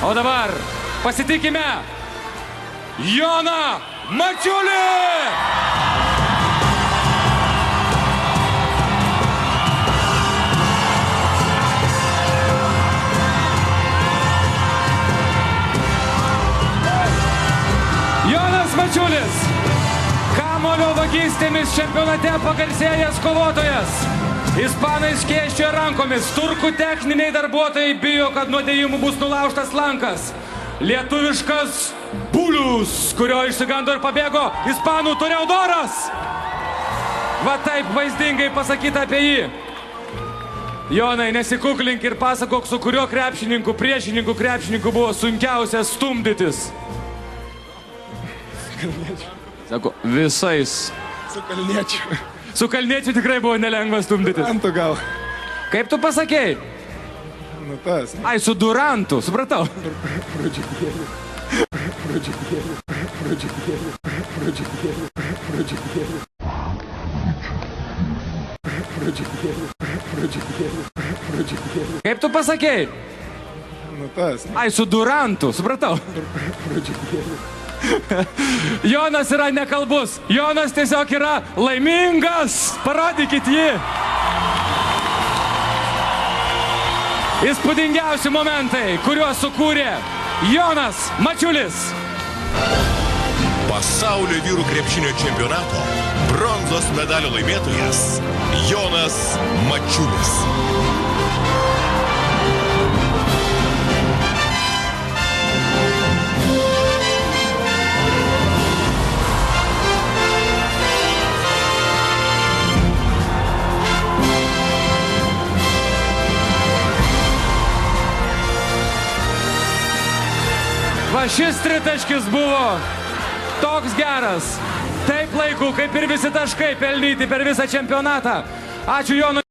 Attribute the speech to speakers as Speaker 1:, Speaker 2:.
Speaker 1: O dabar pasitikime Joną Mačiulį! Jonas Mačiulis, kamuolio vagystėmis čempionate pagarsėjęs kovotojas. Ispanai skėsčioja rankomis, turkų techniniai darbuotojai bijo, kad nuo dėjimų bus nulaužtas lankas. Lietuviškas bulius, kurio išsigando ir pabėgo ispanų Toreadoras. Va taip vaizdingai pasakyta apie jį. Jonai, nesikuklink ir pasakok, su kuriuo priešininku krepšininku buvo sunkiausia stumdytis.
Speaker 2: Kalniečiu.
Speaker 1: Sako, visais.
Speaker 2: Su Kalniečiu.
Speaker 1: Su Kalniečiu tikrai buvo nelengva stumdytis.
Speaker 2: Durantu gal.
Speaker 1: Kaip tu pasakėjai?
Speaker 2: Nu tas.
Speaker 1: Ai, su Durantu, supratau.
Speaker 2: Pradžiugėlį.
Speaker 1: Kaip tu pasakėjai?
Speaker 2: Nu tas.
Speaker 1: Ai, su Durantu, supratau. Jonas yra nekalbus. Jonas tiesiog yra laimingas. Parodykit jį. Įspūdingiausi momentai, kuriuos sukūrė Jonas Mačiulis.
Speaker 3: Pasaulio vyrų krepšinio čempionato bronzos medalio laimėtojas Jonas Mačiulis.
Speaker 1: Va šis tritaškis buvo toks geras. Taip laiku, kaip ir visi taškai pelnyti per visą čempionatą. Ačiū Jonui.